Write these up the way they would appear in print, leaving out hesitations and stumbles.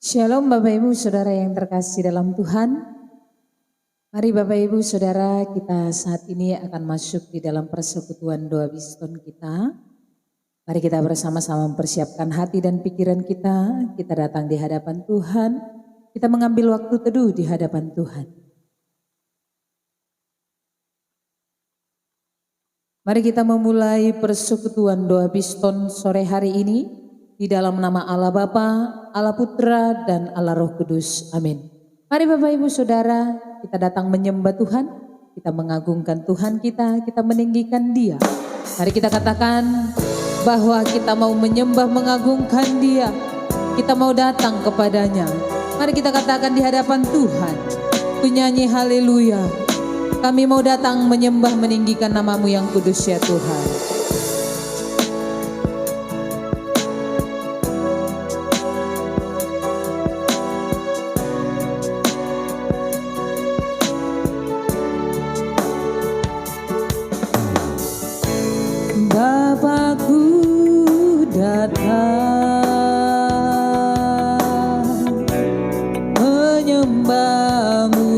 Shalom Bapak Ibu Saudara yang terkasih dalam Tuhan. Mari Bapak Ibu Saudara, kita saat ini akan masuk di dalam persekutuan doa Biston kita. Mari kita bersama-sama mempersiapkan hati dan pikiran kita. Kita datang di hadapan Tuhan. Kita mengambil waktu teduh di hadapan Tuhan. Mari kita memulai persekutuan doa Biston sore hari ini. Di dalam nama Allah Bapa, Allah Putra, dan Allah Roh Kudus. Amin. Mari Bapak Ibu Saudara, kita datang menyembah Tuhan, kita mengagungkan Tuhan kita meninggikan Dia. Mari kita katakan bahwa kita mau menyembah mengagungkan Dia, kita mau datang kepadanya. Mari kita katakan di hadapan Tuhan, penyanyi haleluya. Kami mau datang menyembah meninggikan nama-Mu yang kudus ya Tuhan. Bapakku datang menyembah-Mu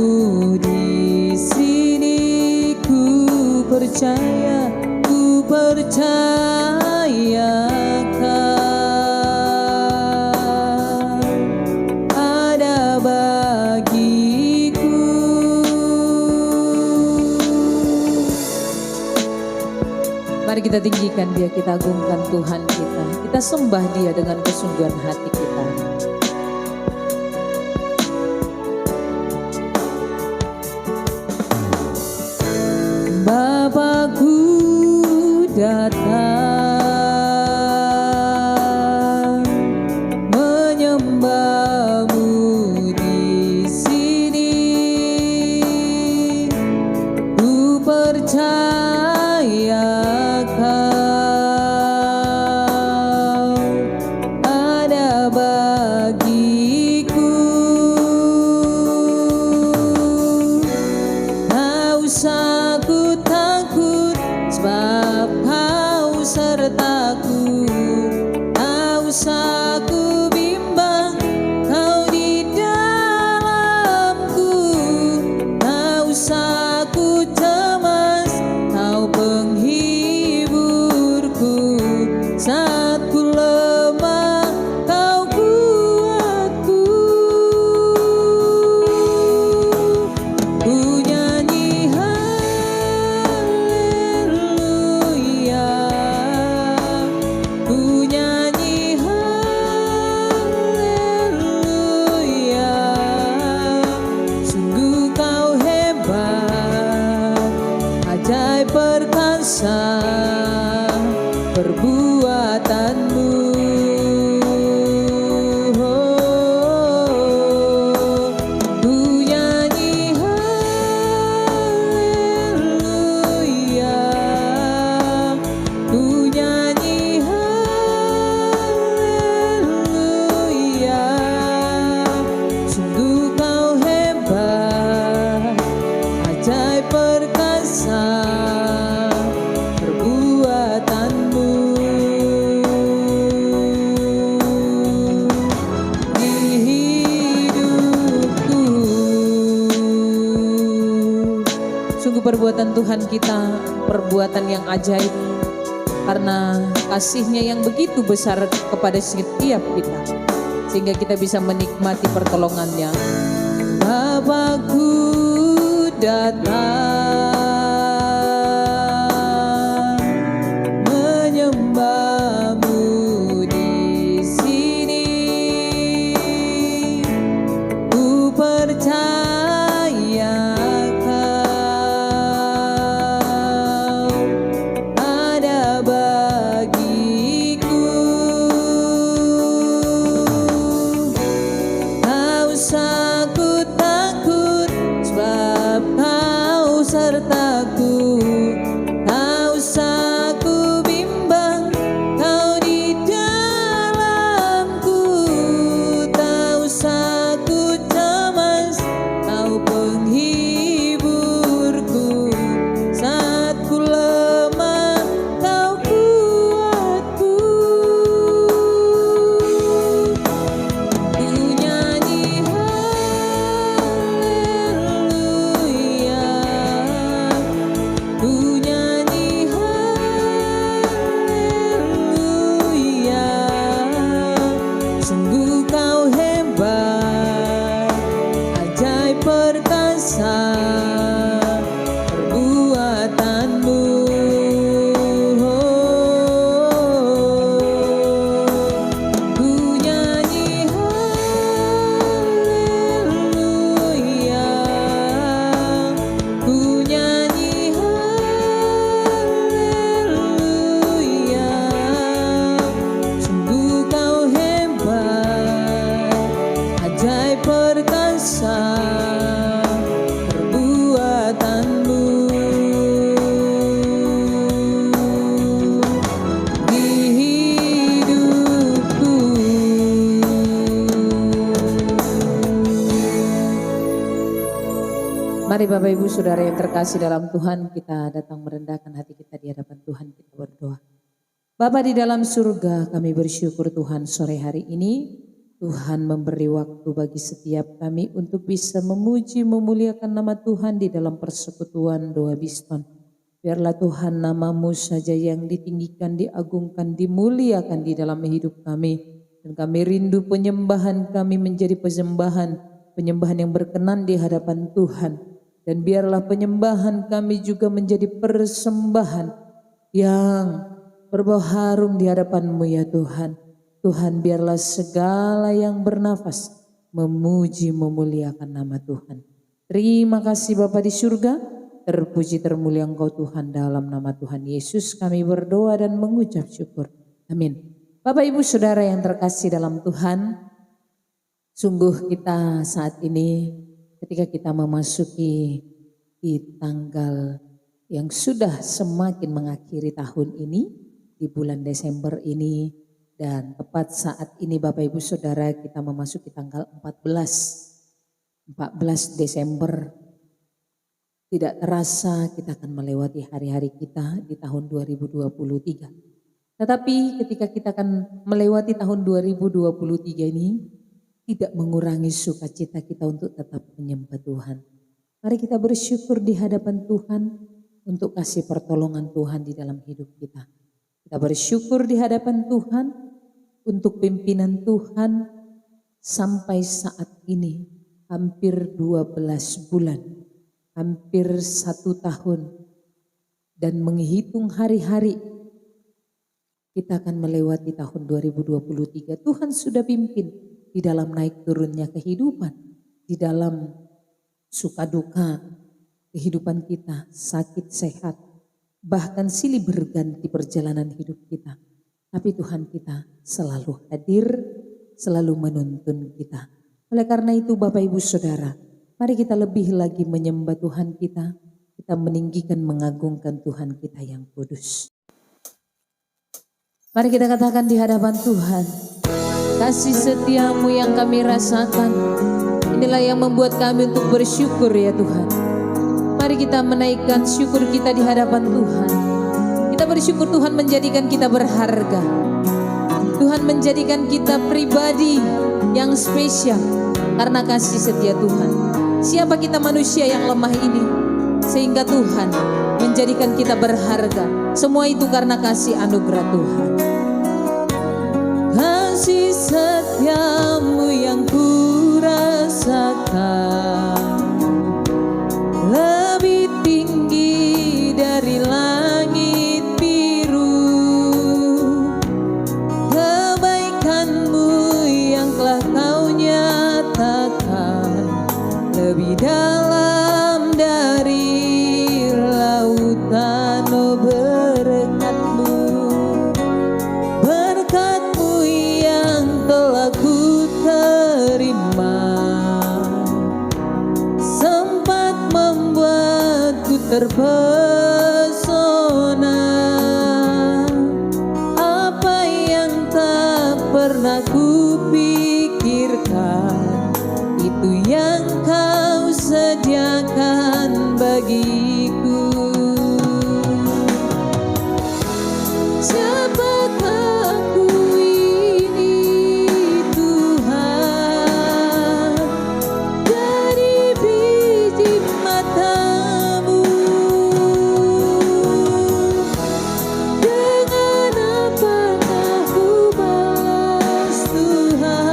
di sini, ku percaya ada bagiku. Mari kita tinggikan Dia, kita agungkan Tuhan kita sembah Dia dengan kesungguhan hati kita. Bapakku datang menyembah-Mu di sini, ku percaya ada bagiku. Tak usah ku takut, sebab Kau sertaku. Tak usah ku bimbang, Kau di dalamku. Tak usah ku cemas, Kau penghiburku. Saat ku lemah, Kau kuatku. Ku nyanyi haleluya, ku nyanyi haleluya. Sungguh Kau hebat, ajaib perkasa perbuatan-Mu. Ku nyanyi haleluya, ku nyanyi haleluya. Sungguh Kau hebat, ajaib perkasa perbuatan-Mu. Di hidupku, sungguh perbuatan Tuhan kita perbuatan yang ajaib, karena kasih-Nya yang begitu besar kepada setiap kita, sehingga kita bisa menikmati pertolongan-Nya. Bapakku datang menyembah-Mu di sini, ku percaya Kau ada bagiku. Tak usah ku takut, sebab Kau serta Sungguh kau hebat, ajaib perkasa perbuatanmu. Ku nyanyi haleluya, ku nyanyi haleluya. Sungguh kau hebat, ajaib perkasa perbuatanmu. Di hidupku, mari Bapak Ibu Saudara yang terkasih dalam Tuhan, kita datang merendahkan hati kita di hadapan Tuhan, kita berdoa. Bapa di dalam surga, kami bersyukur Tuhan sore hari ini Tuhan memberi waktu bagi setiap kami untuk bisa memuji memuliakan nama Tuhan di dalam persekutuan doa Biston. Biarlah Tuhan namamu saja yang ditinggikan, diagungkan, dimuliakan di dalam hidup kami. Dan kami rindu penyembahan kami menjadi penyembahan yang berkenan di hadapan Tuhan. Dan biarlah penyembahan kami juga menjadi persembahan yang berbau harum di hadapan-Mu ya Tuhan. Tuhan, biarlah segala yang bernafas memuji memuliakan nama Tuhan. Terima kasih Bapa di surga, terpuji termulia Engkau Tuhan, dalam nama Tuhan Yesus kami berdoa dan mengucap syukur. Amin. Bapak Ibu Saudara yang terkasih dalam Tuhan, sungguh kita saat ini ketika kita memasuki di tanggal yang sudah semakin mengakhiri tahun ini, di bulan Desember ini, dan tepat saat ini Bapak Ibu Saudara kita memasuki tanggal 14 Desember. Tidak terasa kita akan melewati hari-hari kita di tahun 2023. Tetapi ketika kita akan melewati tahun 2023 ini, tidak mengurangi sukacita kita untuk tetap menyembah Tuhan. Mari kita bersyukur di hadapan Tuhan untuk kasih pertolongan Tuhan di dalam hidup kita. Kita bersyukur di hadapan Tuhan untuk pimpinan Tuhan sampai saat ini hampir 12 bulan, hampir 1 tahun, dan menghitung hari-hari kita akan melewati tahun 2023. Tuhan sudah pimpin di dalam naik turunnya kehidupan, di dalam suka duka kehidupan kita, sakit sehat, bahkan silih berganti perjalanan hidup kita. Tapi Tuhan kita selalu hadir, selalu menuntun kita. Oleh karena itu Bapak Ibu Saudara, mari kita lebih lagi menyembah Tuhan kita. Kita meninggikan, mengagungkan Tuhan kita yang kudus. Mari kita katakan di hadapan Tuhan, kasih setiamu yang kami rasakan, inilah yang membuat kami untuk bersyukur ya Tuhan. Mari kita menaikkan syukur kita di hadapan Tuhan. Kita bersyukur Tuhan menjadikan kita berharga. Tuhan menjadikan kita pribadi yang spesial karena kasih setia Tuhan. Siapa kita manusia yang lemah ini sehingga Tuhan menjadikan kita berharga. Semua itu karena kasih anugerah Tuhan. Kasih setiamu yang ku rasakan lebih tinggi dari langit biru. Kebaikanmu yang telah kau nyatakan lebih dalam dari lautan. Oh berkatmu, berkatmu yang telah ku terima sempat membuatku terpesona. Apa yang tak pernah ku pikirkan, itu yang kau sediakan bagiku. Siapakah aku ini Tuhan, dari biji matamu. Dengan apakah ku balas Tuhan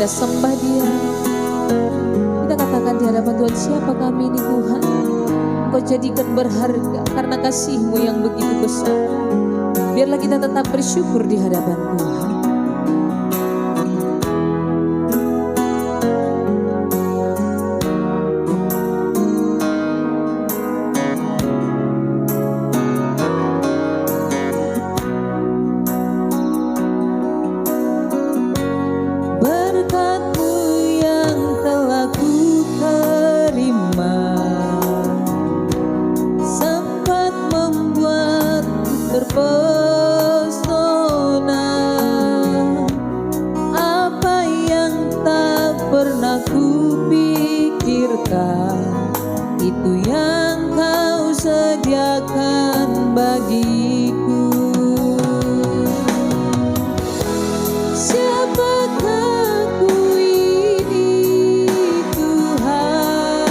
kita sembah Dia. Kita katakan di hadapan Tuhan, siapa kami ini Tuhan? Engkau jadikan berharga karena kasih-Mu yang begitu besar. Biarlah kita tetap bersyukur di hadapan Tuhan. Itu yang Kau sediakan bagiku. Siapakah ku ini Tuhan,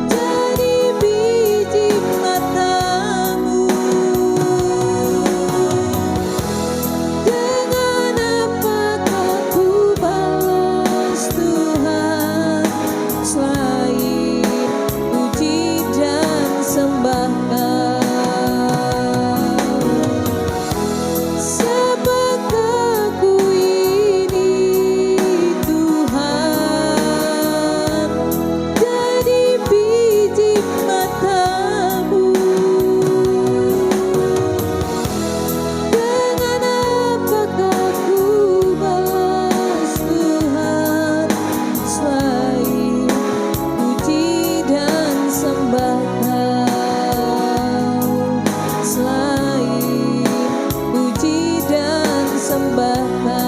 jadi biji mata-Mu. Dengan apakah ku balas Tuhan selain puji dan sembah Kau? Siapakah ku ini Tuhan, jadi biji mata-Mu. Dengan apakah ku balas Tuhan selain puji dan sembah Kau, selain puji dan sembah Kau.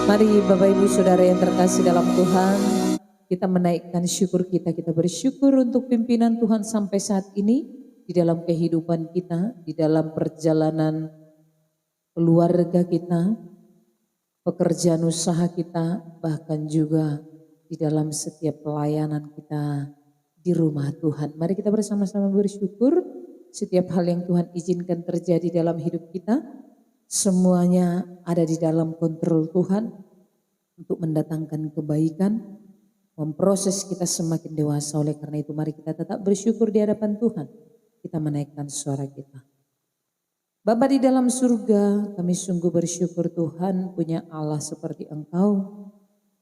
Mari Bapak Ibu Saudara yang terkasih dalam Tuhan, kita menaikkan syukur kita. Kita bersyukur untuk pimpinan Tuhan sampai saat ini di dalam kehidupan kita, di dalam perjalanan keluarga kita, pekerjaan usaha kita, bahkan juga di dalam setiap pelayanan kita di rumah Tuhan. Mari kita bersama-sama bersyukur setiap hal yang Tuhan izinkan terjadi dalam hidup kita. Semuanya ada di dalam kontrol Tuhan untuk mendatangkan kebaikan, memproses kita semakin dewasa. Oleh karena itu mari kita tetap bersyukur di hadapan Tuhan. Kita menaikkan suara kita. Bapa di dalam surga, kami sungguh bersyukur Tuhan punya Allah seperti Engkau,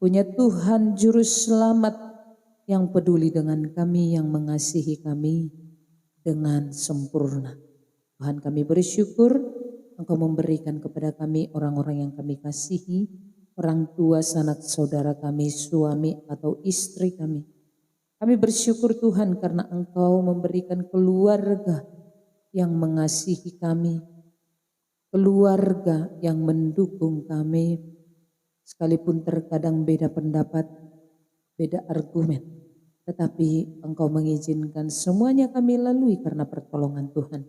punya Tuhan juru selamat yang peduli dengan kami, yang mengasihi kami dengan sempurna. Tuhan, kami bersyukur Engkau memberikan kepada kami orang-orang yang kami kasihi, orang tua, sanak saudara kami, suami atau istri kami. Kami bersyukur Tuhan karena Engkau memberikan keluarga yang mengasihi kami, keluarga yang mendukung kami, sekalipun terkadang beda pendapat, beda argumen, tetapi Engkau mengizinkan semuanya kami lalui karena pertolongan Tuhan.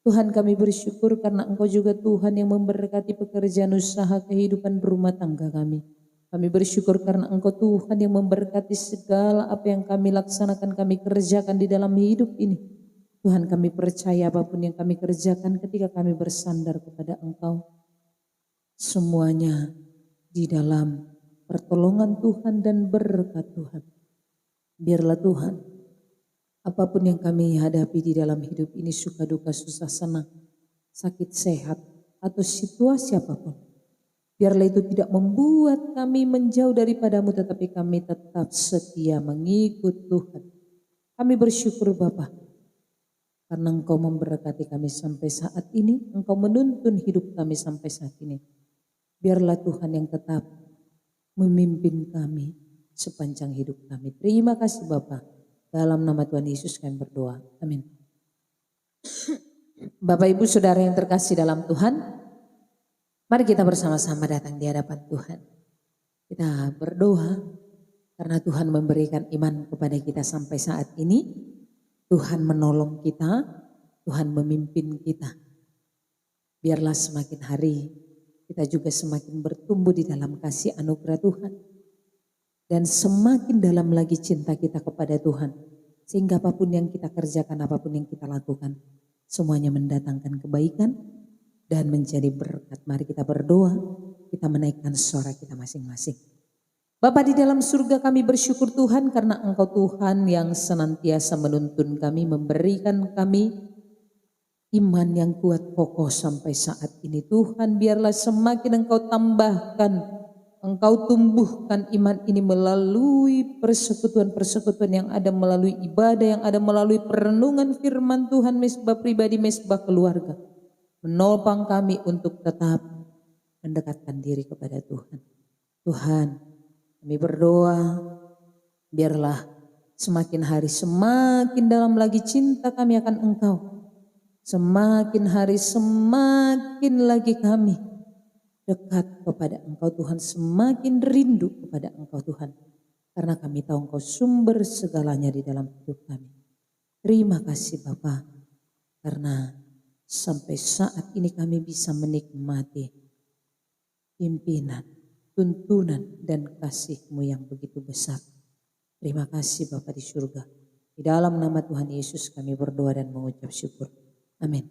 Tuhan, kami bersyukur karena Engkau juga Tuhan yang memberkati pekerjaan usaha kehidupan rumah tangga kami. Kami bersyukur karena Engkau Tuhan yang memberkati segala apa yang kami laksanakan, kami kerjakan di dalam hidup ini. Tuhan, kami percaya apapun yang kami kerjakan ketika kami bersandar kepada Engkau, semuanya di dalam pertolongan Tuhan dan berkat Tuhan. Biarlah Tuhan, apapun yang kami hadapi di dalam hidup ini, suka duka, susah senang, sakit sehat, atau situasi apapun, biarlah itu tidak membuat kami menjauh daripadamu, tetapi kami tetap setia mengikut Tuhan. Kami bersyukur Bapa, karena Engkau memberkati kami sampai saat ini, Engkau menuntun hidup kami sampai saat ini. Biarlah Tuhan yang tetap memimpin kami sepanjang hidup kami. Terima kasih Bapa. Dalam nama Tuhan Yesus kami berdoa. Amin. Bapak Ibu Saudara yang terkasih dalam Tuhan, mari kita bersama-sama datang di hadapan Tuhan. Kita berdoa karena Tuhan memberikan iman kepada kita sampai saat ini. Tuhan menolong kita, Tuhan memimpin kita. Biarlah semakin hari kita juga semakin bertumbuh di dalam kasih anugerah Tuhan. Dan semakin dalam lagi cinta kita kepada Tuhan. Sehingga apapun yang kita kerjakan, apapun yang kita lakukan, semuanya mendatangkan kebaikan, dan menjadi berkat. Mari kita berdoa, kita menaikkan suara kita masing-masing. Bapa di dalam surga, kami bersyukur Tuhan karena Engkau Tuhan yang senantiasa menuntun kami, memberikan kami iman yang kuat kokoh sampai saat ini. Tuhan, biarlah semakin Engkau tambahkan, Engkau tumbuhkan iman ini melalui persekutuan-persekutuan yang ada, melalui ibadah yang ada, melalui perenungan firman Tuhan, mesbah pribadi, mesbah keluarga. Menopang kami untuk tetap mendekatkan diri kepada Tuhan. Tuhan, kami berdoa, biarlah semakin hari semakin dalam lagi cinta kami akan Engkau. Semakin hari semakin lagi kami dekat kepada Engkau Tuhan, semakin rindu kepada Engkau Tuhan. Karena kami tahu Engkau sumber segalanya di dalam hidup kami. Terima kasih Bapa, karena sampai saat ini kami bisa menikmati pimpinan, tuntunan dan kasih-Mu yang begitu besar. Terima kasih Bapa di surga. Di dalam nama Tuhan Yesus kami berdoa dan mengucap syukur. Amin.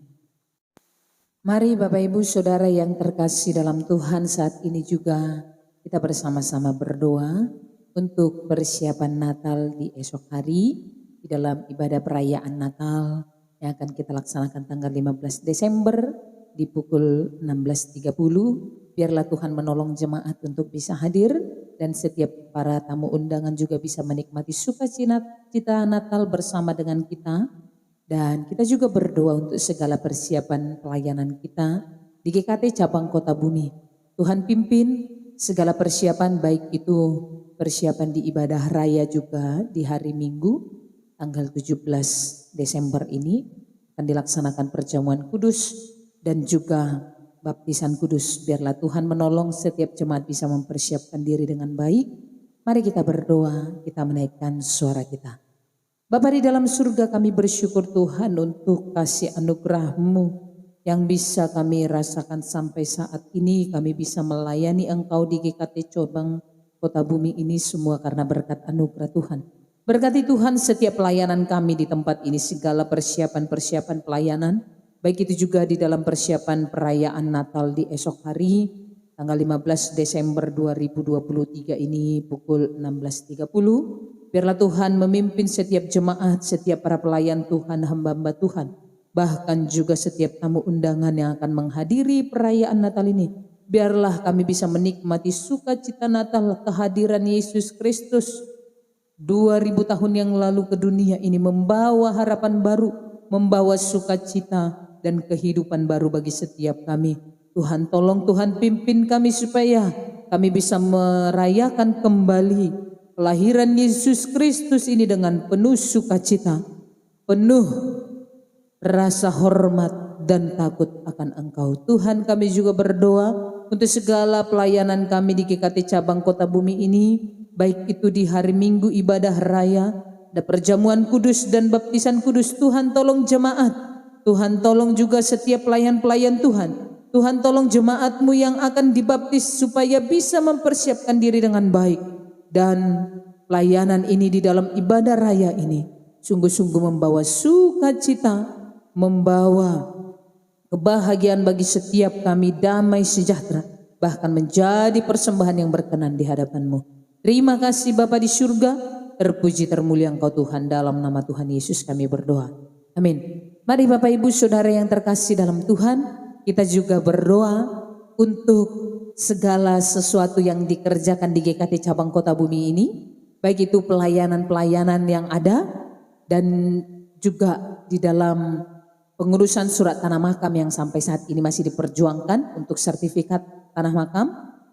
Mari Bapak Ibu Saudara yang terkasih dalam Tuhan, saat ini juga kita bersama-sama berdoa untuk persiapan Natal di esok hari, di dalam ibadah perayaan Natal yang akan kita laksanakan tanggal 15 Desember di pukul 16.30. Biarlah Tuhan menolong jemaat untuk bisa hadir dan setiap para tamu undangan juga bisa menikmati sukacita Natal bersama dengan kita. Dan kita juga berdoa untuk segala persiapan pelayanan kita di GKT Cabang Kota Bumi. Tuhan pimpin segala persiapan, baik itu persiapan di ibadah raya juga di hari Minggu tanggal 17 Desember ini akan dilaksanakan perjamuan kudus dan juga baptisan kudus. Biarlah Tuhan menolong setiap jemaat bisa mempersiapkan diri dengan baik. Mari kita berdoa, kita menaikkan suara kita. Bapa di dalam surga, kami bersyukur Tuhan untuk kasih anugerah-Mu yang bisa kami rasakan sampai saat ini. Kami bisa melayani Engkau di GKT Cabang Kota Bumi ini semua karena berkat anugerah Tuhan. Berkati Tuhan setiap pelayanan kami di tempat ini, segala persiapan-persiapan pelayanan, baik itu juga di dalam persiapan perayaan Natal di esok hari, tanggal 15 Desember 2023 ini pukul 16.30. Biarlah Tuhan memimpin setiap jemaat, setiap para pelayan Tuhan, hamba-hamba Tuhan. Bahkan juga setiap tamu undangan yang akan menghadiri perayaan Natal ini. Biarlah kami bisa menikmati sukacita Natal, kehadiran Yesus Kristus 2000 tahun yang lalu ke dunia ini, membawa harapan baru, membawa sukacita dan kehidupan baru bagi setiap kami. Tuhan tolong, Tuhan pimpin kami supaya kami bisa merayakan kembali kelahiran Yesus Kristus ini dengan penuh sukacita, penuh rasa hormat dan takut akan Engkau. Tuhan, kami juga berdoa untuk segala pelayanan kami di GKT Cabang Kota Bumi ini, baik itu di hari Minggu ibadah raya, ada perjamuan kudus dan baptisan kudus. Tuhan tolong jemaat, Tuhan tolong juga setiap pelayan-pelayan Tuhan. Tuhan tolong jemaat-Mu yang akan dibaptis supaya bisa mempersiapkan diri dengan baik. Dan pelayanan ini di dalam ibadah raya ini sungguh-sungguh membawa sukacita, membawa kebahagiaan bagi setiap kami, damai sejahtera, bahkan menjadi persembahan yang berkenan di hadapan-Mu. Terima kasih Bapa di surga, terpuji termulia Engkau Tuhan, dalam nama Tuhan Yesus kami berdoa. Amin. Mari Bapak Ibu Saudara yang terkasih dalam Tuhan, kita juga berdoa untuk segala sesuatu yang dikerjakan di GKT Cabang Kota Bumi ini, baik itu pelayanan-pelayanan yang ada dan juga di dalam pengurusan surat tanah makam yang sampai saat ini masih diperjuangkan untuk sertifikat tanah makam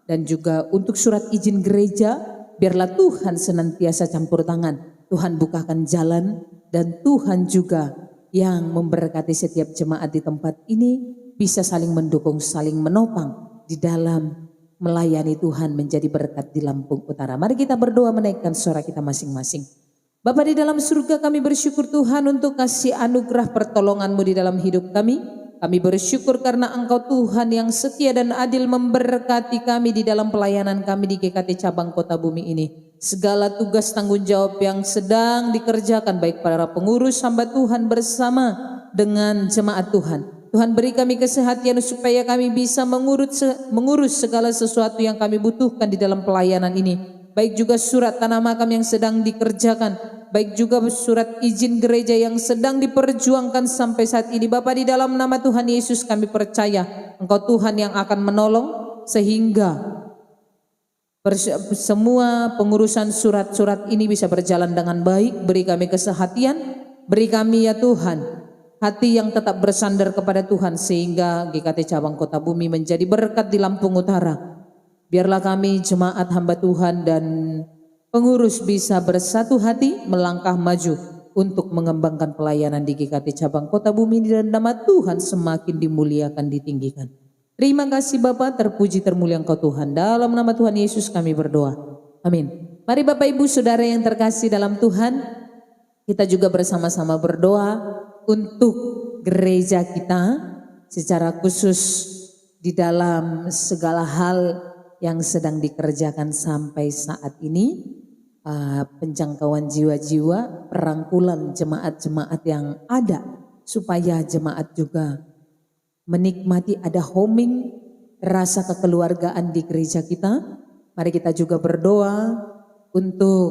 dan juga untuk surat izin gereja. Biarlah Tuhan senantiasa campur tangan, Tuhan bukakan jalan, dan Tuhan juga yang memberkati setiap jemaat di tempat ini bisa saling mendukung, saling menopang di dalam melayani Tuhan menjadi berkat di Lampung Utara. Mari kita berdoa menaikkan suara kita masing-masing. Bapa di dalam surga, kami bersyukur Tuhan untuk kasih anugerah pertolongan-Mu di dalam hidup kami. Kami bersyukur karena Engkau Tuhan yang setia dan adil memberkati kami di dalam pelayanan kami di GKT Cabang Kota Bumi ini. Segala tugas tanggung jawab yang sedang dikerjakan baik para pengurus hamba Tuhan bersama dengan jemaat Tuhan. Tuhan beri kami kesehatan supaya kami bisa mengurus segala sesuatu yang kami butuhkan di dalam pelayanan ini. Baik juga surat tanah makam yang sedang dikerjakan, baik juga surat izin gereja yang sedang diperjuangkan sampai saat ini. Bapa, di dalam nama Tuhan Yesus kami percaya Engkau Tuhan yang akan menolong sehingga semua pengurusan surat-surat ini bisa berjalan dengan baik. Beri kami kesehatan, beri kami ya Tuhan hati yang tetap bersandar kepada Tuhan sehingga GKT Cabang Kota Bumi menjadi berkat di Lampung Utara. Biarlah kami jemaat hamba Tuhan dan pengurus bisa bersatu hati melangkah maju untuk mengembangkan pelayanan di GKT Cabang Kota Bumi dan nama Tuhan semakin dimuliakan, ditinggikan. Terima kasih Bapa, terpuji termulia Engkau Tuhan. Dalam nama Tuhan Yesus kami berdoa. Amin. Mari Bapak Ibu Saudara yang terkasih dalam Tuhan, kita juga bersama-sama berdoa untuk gereja kita secara khusus di dalam segala hal yang sedang dikerjakan sampai saat ini, penjangkauan jiwa-jiwa, perangkulan jemaat-jemaat yang ada supaya jemaat juga menikmati ada homing rasa kekeluargaan di gereja kita. Mari kita juga berdoa untuk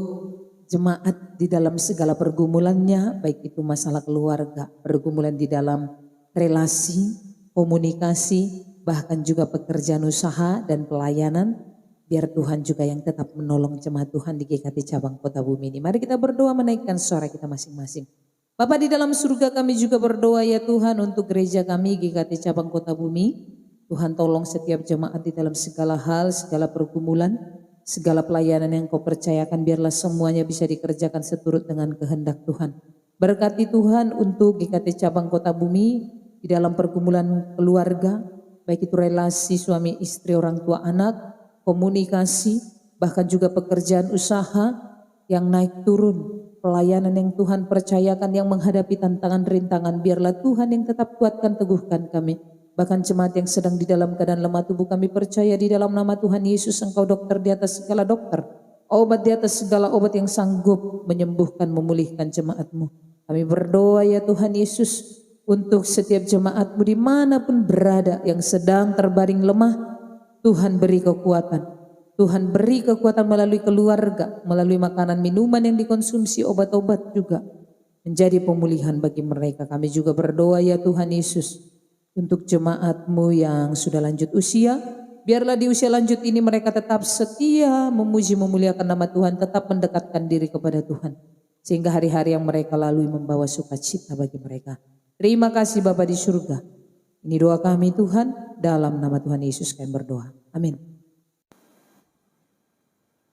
jemaat di dalam segala pergumulannya, baik itu masalah keluarga, pergumulan di dalam relasi, komunikasi, bahkan juga pekerjaan usaha dan pelayanan. Biar Tuhan juga yang tetap menolong jemaat Tuhan di GKT Cabang Kota Bumi ini. Mari kita berdoa menaikkan suara kita masing-masing. Bapa di dalam surga, kami juga berdoa ya Tuhan untuk gereja kami GKT Cabang Kota Bumi. Tuhan tolong setiap jemaat di dalam segala hal, segala pergumulan, segala pelayanan yang Kau percayakan, biarlah semuanya bisa dikerjakan seturut dengan kehendak Tuhan. Berkati Tuhan untuk GKT Cabang Kota Bumi di dalam pergumulan keluarga, baik itu relasi suami istri, orang tua anak, komunikasi, bahkan juga pekerjaan usaha yang naik turun, pelayanan yang Tuhan percayakan yang menghadapi tantangan rintangan, biarlah Tuhan yang tetap kuatkan, teguhkan kami. Bahkan jemaat yang sedang di dalam keadaan lemah tubuh, kami percaya di dalam nama Tuhan Yesus Engkau dokter di atas segala dokter, obat di atas segala obat yang sanggup menyembuhkan, memulihkan jemaat-Mu. Kami berdoa ya Tuhan Yesus untuk setiap jemaat-Mu dimanapun berada yang sedang terbaring lemah, Tuhan beri kekuatan. Tuhan beri kekuatan melalui keluarga, melalui makanan minuman yang dikonsumsi, obat-obat juga menjadi pemulihan bagi mereka. Kami juga berdoa ya Tuhan Yesus untuk jemaat-Mu yang sudah lanjut usia, biarlah di usia lanjut ini mereka tetap setia memuji memuliakan nama Tuhan, tetap mendekatkan diri kepada Tuhan, sehingga hari-hari yang mereka lalui membawa sukacita bagi mereka. Terima kasih Bapa di surga. Ini doa kami Tuhan, dalam nama Tuhan Yesus kami berdoa. Amin.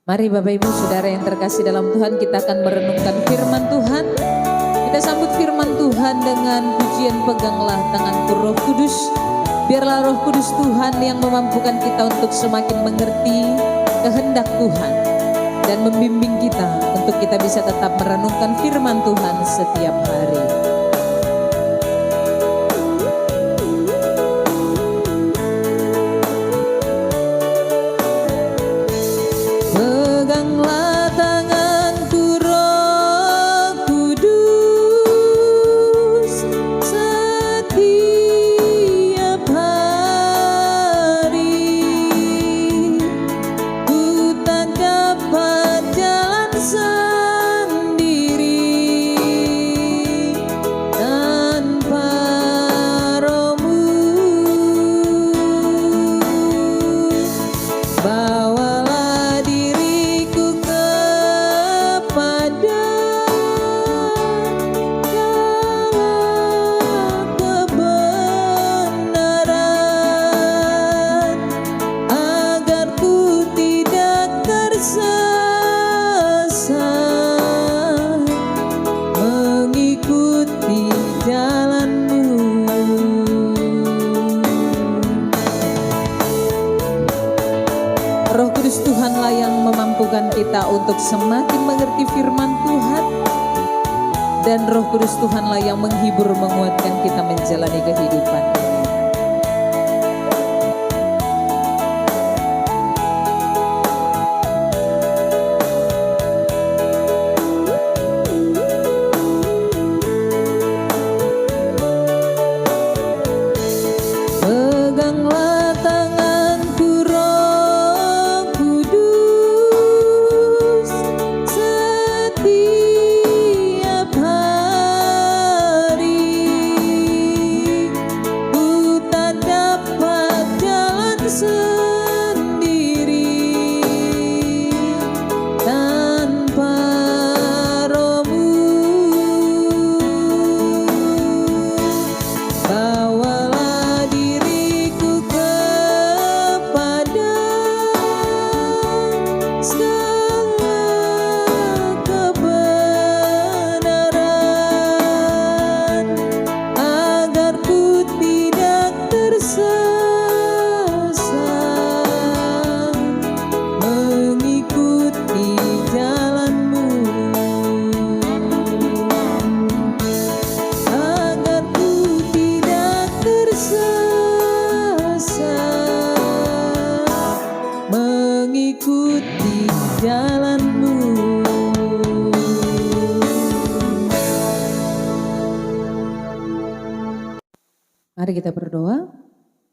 Mari Bapak Ibu Saudara yang terkasih dalam Tuhan, kita akan merenungkan firman Tuhan. Kita sambut firman Tuhan dengan pujian Peganglah Tanganku Roh Kudus. Biarlah Roh Kudus Tuhan yang memampukan kita untuk semakin mengerti kehendak Tuhan dan membimbing kita untuk kita bisa tetap merenungkan firman Tuhan setiap hari. Peganglah tanganku Roh Kudus setiap hari. Ku tak dapat jalan sendiri tanpa Roh-Mu. Bawalah diriku kepada jalan kebenaran, agar ku tidak tersesat mengikuti jalan-Mu. Roh Kudus Tuhanlah yang memampukan kita untuk semakin mengerti firman Tuhan, dan Roh Kudus Tuhanlah yang menghibur, menguatkan kita menjalani kehidupan. Mari kita berdoa.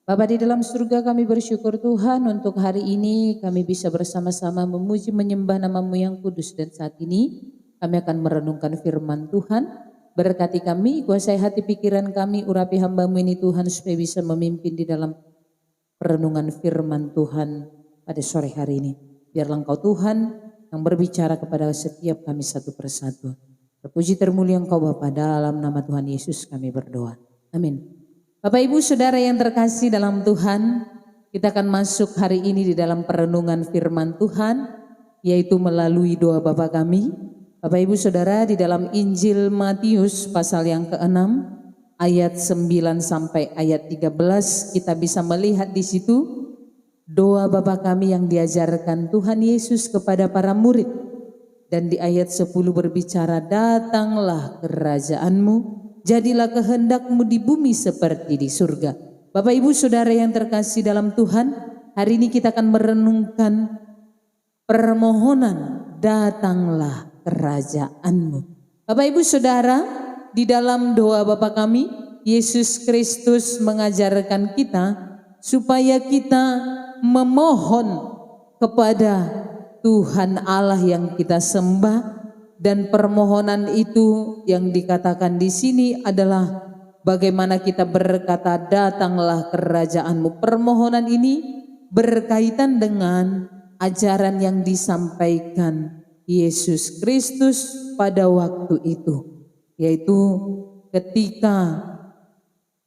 Bapa di dalam surga, kami bersyukur Tuhan untuk hari ini kami bisa bersama-sama memuji menyembah nama-Mu yang kudus, dan saat ini kami akan merenungkan firman Tuhan. Berkati kami, kuasai hati pikiran kami, urapi hamba-Mu ini Tuhan supaya bisa memimpin di dalam perenungan firman Tuhan pada sore hari ini. Biarlah Engkau Tuhan yang berbicara kepada setiap kami satu persatu. Terpuji termulia Engkau Bapa, dalam nama Tuhan Yesus kami berdoa. Amin. Bapak Ibu Saudara yang terkasih dalam Tuhan, kita akan masuk hari ini di dalam perenungan firman Tuhan, yaitu melalui doa Bapa kami. Bapak Ibu Saudara, di dalam Injil Matius pasal yang ke-6 ayat 9 sampai ayat 13 kita bisa melihat di situ doa Bapa kami yang diajarkan Tuhan Yesus kepada para murid. Dan di ayat 10 berbicara, datanglah kerajaan-Mu, jadilah kehendak-Mu di bumi seperti di surga. Bapak Ibu Saudara yang terkasih dalam Tuhan, hari ini kita akan merenungkan permohonan datanglah kerajaan-Mu. Bapak Ibu Saudara, di dalam doa Bapa kami, Yesus Kristus mengajarkan kita supaya kita memohon kepada Tuhan Allah yang kita sembah. Dan permohonan itu yang dikatakan di sini adalah bagaimana kita berkata, datanglah kerajaan-Mu. Permohonan ini berkaitan dengan ajaran yang disampaikan Yesus Kristus pada waktu itu, yaitu ketika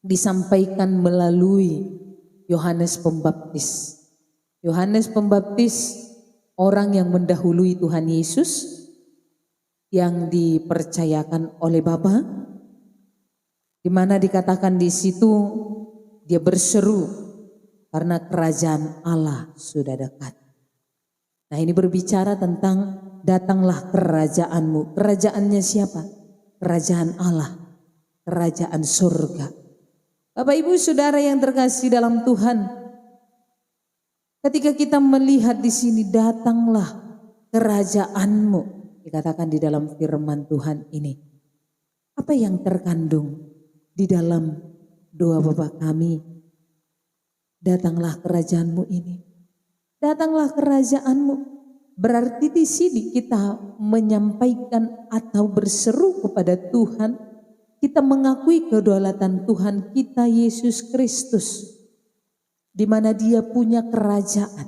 disampaikan melalui Yohanes Pembaptis. Yohanes Pembaptis orang yang mendahului Tuhan Yesus, yang dipercayakan oleh Bapa, di mana dikatakan di situ dia berseru karena kerajaan Allah sudah dekat. Nah, ini berbicara tentang datanglah kerajaan-Mu. Kerajaannya siapa? Kerajaan Allah, kerajaan surga. Bapak Ibu Saudara yang terkasih dalam Tuhan, ketika kita melihat di sini datanglah kerajaan-Mu, dikatakan di dalam firman Tuhan ini, apa yang terkandung di dalam doa Bapa kami? Datanglah kerajaan-Mu ini. Datanglah kerajaan-Mu. Berarti di sini kita menyampaikan atau berseru kepada Tuhan. Kita mengakui kedaulatan Tuhan kita Yesus Kristus, di mana Dia punya kerajaan.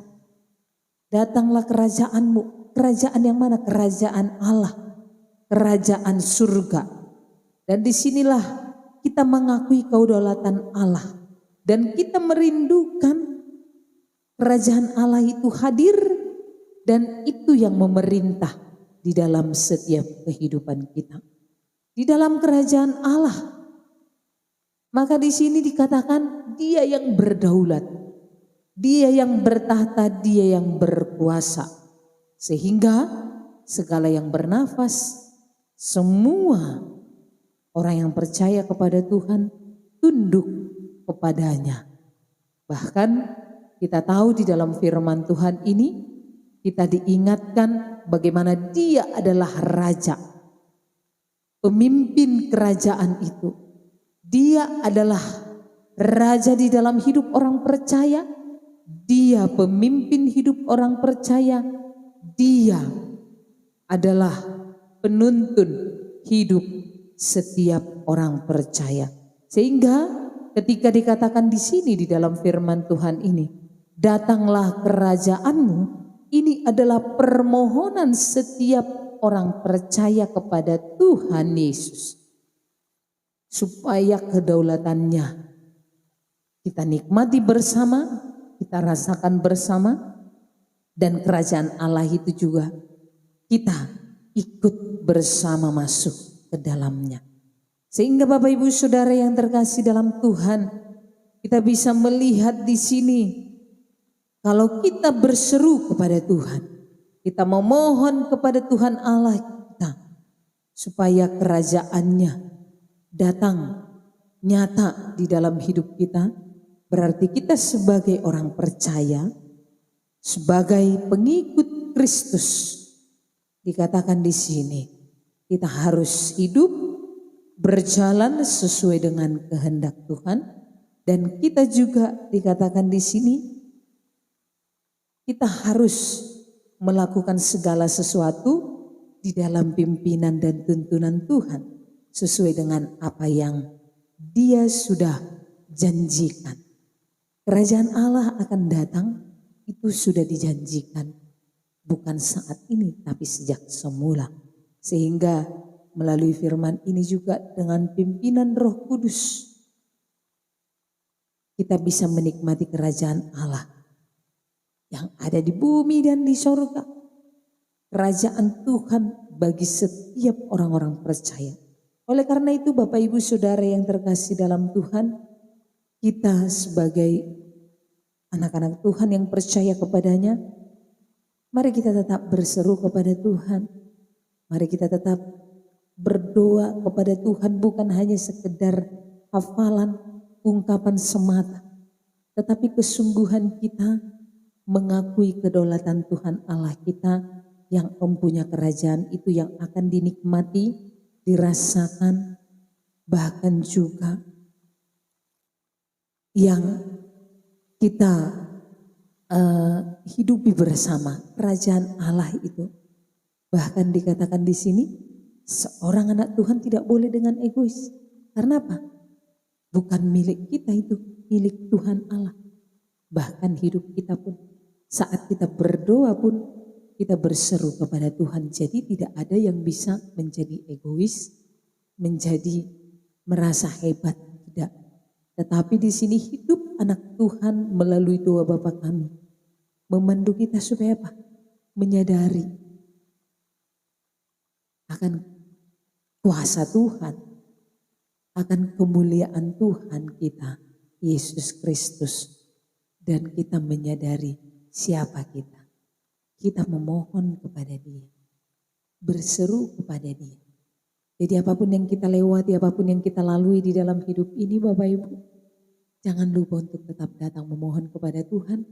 Datanglah kerajaan-Mu. Kerajaan yang mana? Kerajaan Allah, kerajaan surga. Dan disinilah kita mengakui kedaulatan Allah. Dan kita merindukan kerajaan Allah itu hadir, dan itu yang memerintah di dalam setiap kehidupan kita. Di dalam kerajaan Allah. Maka di sini dikatakan Dia yang berdaulat, Dia yang bertahta, Dia yang berkuasa. Sehingga segala yang bernafas, semua orang yang percaya kepada Tuhan tunduk kepadanya. Bahkan kita tahu di dalam firman Tuhan ini kita diingatkan bagaimana Dia adalah Raja, pemimpin kerajaan itu. Dia adalah Raja di dalam hidup orang percaya. Dia pemimpin hidup orang percaya. Dia adalah penuntun hidup setiap orang percaya. Sehingga ketika dikatakan di sini di dalam firman Tuhan ini, datanglah kerajaan-Mu, ini adalah permohonan setiap orang percaya kepada Tuhan Yesus. Supaya kedaulatannya kita nikmati bersama, kita rasakan bersama. Dan kerajaan Allah itu juga kita ikut bersama masuk ke dalamnya. Sehingga Bapak Ibu Saudara yang terkasih dalam Tuhan, kita bisa melihat di sini kalau kita berseru kepada Tuhan, kita memohon kepada Tuhan Allah kita supaya kerajaannya datang nyata di dalam hidup kita, berarti kita sebagai orang percaya, sebagai pengikut Kristus, dikatakan di sini kita harus hidup berjalan sesuai dengan kehendak Tuhan, Dan kita juga dikatakan di sini, kita harus melakukan segala sesuatu di dalam pimpinan dan tuntunan Tuhan sesuai dengan apa yang Dia sudah janjikan. Kerajaan Allah akan datang, itu sudah dijanjikan. Bukan saat ini tapi sejak semula. Sehingga melalui firman ini juga dengan pimpinan Roh Kudus kita bisa menikmati kerajaan Allah yang ada di bumi dan di sorga. Kerajaan Tuhan bagi setiap orang-orang percaya. Oleh karena itu Bapak Ibu Saudara yang terkasih dalam Tuhan, kita sebagai anak-anak Tuhan yang percaya kepadanya, mari kita tetap berseru kepada Tuhan. Mari kita tetap berdoa kepada Tuhan, bukan hanya sekedar hafalan, ungkapan semata, tetapi kesungguhan kita mengakui kedaulatan Tuhan Allah kita yang mempunyai kerajaan itu yang akan dinikmati, dirasakan, bahkan juga yang kita hidupi bersama. Kerajaan Allah itu bahkan dikatakan di sini, seorang anak Tuhan tidak boleh dengan egois. Karena apa? Bukan milik kita itu, milik Tuhan Allah. Bahkan hidup kita pun, saat kita berdoa pun, kita berseru kepada Tuhan. Jadi tidak ada yang bisa menjadi egois, menjadi merasa hebat, tidak. Tetapi di sini hidup anak Tuhan melalui doa Bapa kami. Memandu kita supaya apa? Menyadari akan kuasa Tuhan, akan kemuliaan Tuhan kita, Yesus Kristus. Dan kita menyadari siapa kita. Kita memohon kepada Dia, berseru kepada Dia. Jadi apapun yang kita lewati, apapun yang kita lalui di dalam hidup ini Bapak Ibu, jangan lupa untuk tetap datang memohon kepada Tuhan,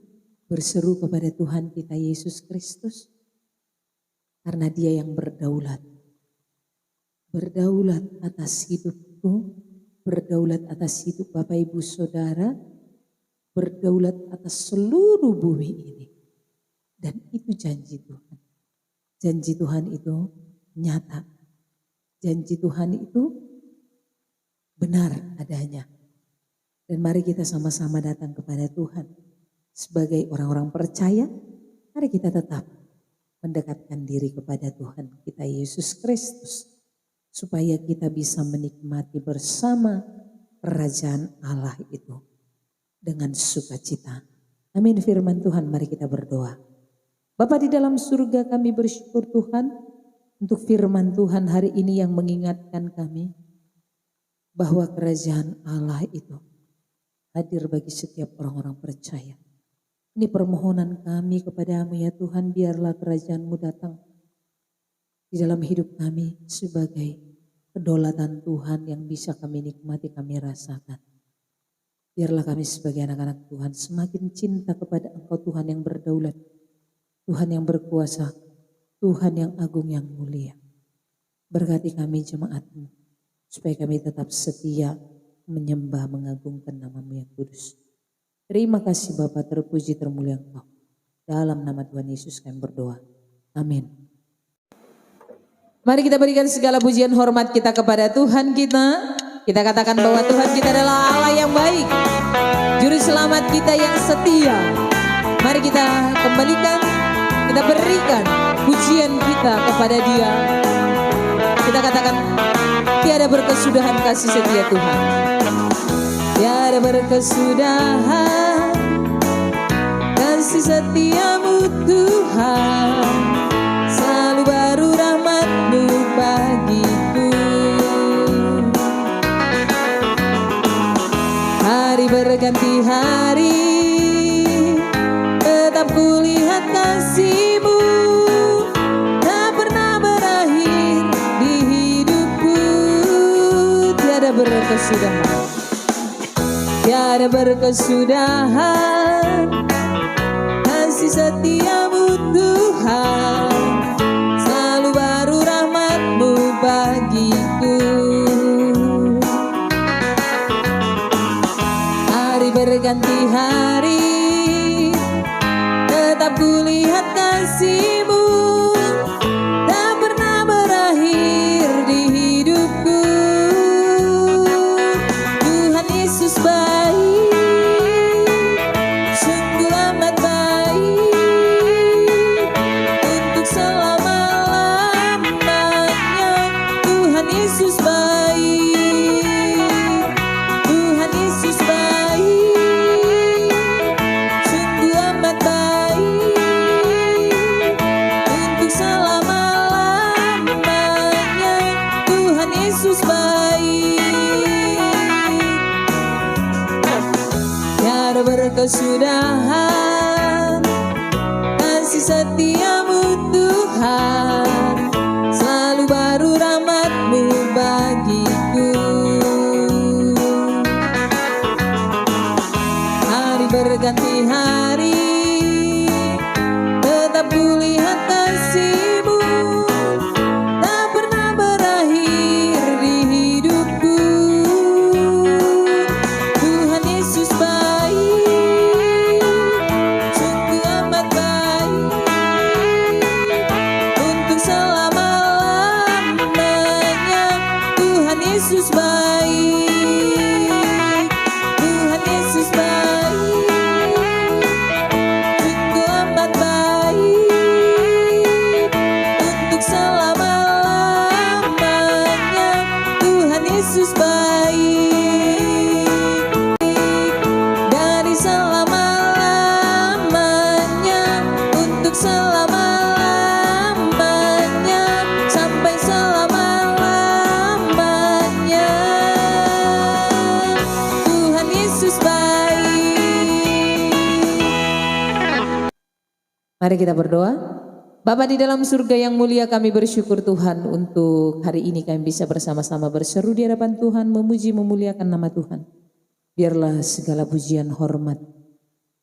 berseru kepada Tuhan kita Yesus Kristus. Karena Dia yang berdaulat. Berdaulat atas hidupku, berdaulat atas hidup Bapak Ibu Saudara, berdaulat atas seluruh bumi ini. Dan itu janji Tuhan. Janji Tuhan itu nyata. Janji Tuhan itu benar adanya. Dan mari kita sama-sama datang kepada Tuhan. Sebagai orang-orang percaya, mari kita tetap mendekatkan diri kepada Tuhan kita Yesus Kristus. Supaya kita bisa menikmati bersama kerajaan Allah itu dengan sukacita. Amin. Firman Tuhan, mari kita berdoa. Bapa di dalam surga, kami bersyukur Tuhan untuk firman Tuhan hari ini yang mengingatkan kami bahwa kerajaan Allah itu hadir bagi setiap orang-orang percaya. Ini permohonan kami kepada-Mu ya Tuhan, biarlah kerajaan-Mu datang di dalam hidup kami sebagai kedaulatan Tuhan yang bisa kami nikmati, kami rasakan. Biarlah kami sebagai anak-anak Tuhan semakin cinta kepada Engkau Tuhan yang berdaulat, Tuhan yang berkuasa, Tuhan yang agung yang mulia. Berkati kami jemaat-Mu supaya kami tetap setia menyembah mengagungkan nama-Mu yang kudus. Terima kasih Bapa, terpuji termulia Engkau. Dalam nama Tuhan Yesus kami berdoa. Amin. Mari kita berikan segala pujian hormat kita kepada Tuhan kita. Kita katakan bahwa Tuhan kita adalah Allah yang baik, Juru Selamat kita yang setia. Mari kita kembalikan, kita berikan pujian kita kepada Dia. Kita katakan, tiada berkesudahan kasih setia Tuhan. Tiada berkesudahan kasih setiamu Tuhan. Selalu baru rahmat-Mu bagiku. Hari berganti hari, tetap kulihat kasih-Mu. Tak pernah berakhir di hidupku. Tiada berkesudahan, tiada berkesudahan kasih setiamu Tuhan. Selalu baru rahmat-Mu bagiku. berganti hari, tetap kulihat kasih-Mu tak pernah berakhir di hidupku. Tuhan Yesus baik, sungguh amat baik, untuk selama-lamanya. Tuhan Yesus baik, Tuhan Yesus baik, sungguh amat baik, untuk selama-lamanya. Tuhan Yesus baik. Tiada berkesudahan kasih setia-Mu Tuhan, selalu baru rahmat-Mu bagiku. Hari berganti hari, tetap kulihat kasih-Mu tak pernah berakhir di hidupku. Tuhan Yesus baik, sungguh amat baik, untuk selama-lamanya. Tuhan Yesus baik, Tuhan Yesus baik, sungguh amat baik, untuk selama-lamanya. Tuhan Yesus baik, dari selama-lamanya, untuk selama-lamanya, sampai selama-lamanya. Tuhan Yesus baik. Mari kita berdoa. Bapa di dalam surga yang mulia, kami bersyukur Tuhan untuk hari ini kami bisa bersama-sama berseru di hadapan Tuhan, memuji memuliakan nama Tuhan. Biarlah segala pujian hormat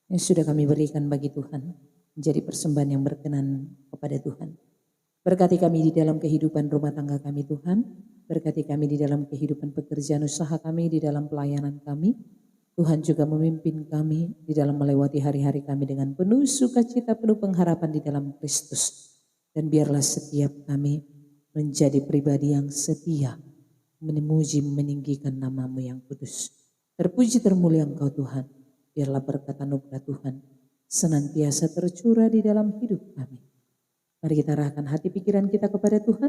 yang sudah kami berikan bagi Tuhan menjadi persembahan yang berkenan kepada Tuhan. Berkati kami di dalam kehidupan rumah tangga kami Tuhan. Berkati kami di dalam kehidupan pekerjaan usaha kami, di dalam pelayanan kami. Tuhan juga memimpin kami di dalam melewati hari-hari kami dengan penuh sukacita, penuh pengharapan di dalam Kristus. Dan biarlah setiap kami menjadi pribadi yang setia, memuji meninggikan nama-Mu yang kudus. Terpuji termulia Engkau Tuhan. Biarlah berkat anugerah Tuhan senantiasa tercurah di dalam hidup kami. Mari kita arahkan hati pikiran kita kepada Tuhan.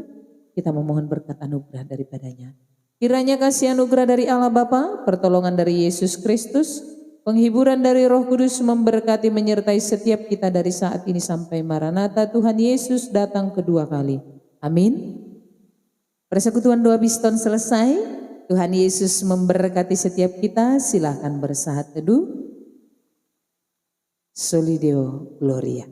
Kita memohon berkat anugerah daripadanya. Kiranya kasih anugerah dari Allah Bapa, pertolongan dari Yesus Kristus, penghiburan dari Roh Kudus memberkati menyertai setiap kita dari saat ini sampai Maranatha Tuhan Yesus datang kedua kali. Amin. Persekutuan doa Biston selesai. Tuhan Yesus memberkati setiap kita. Silahkan bersahat teduh. Soli Deo Gloria.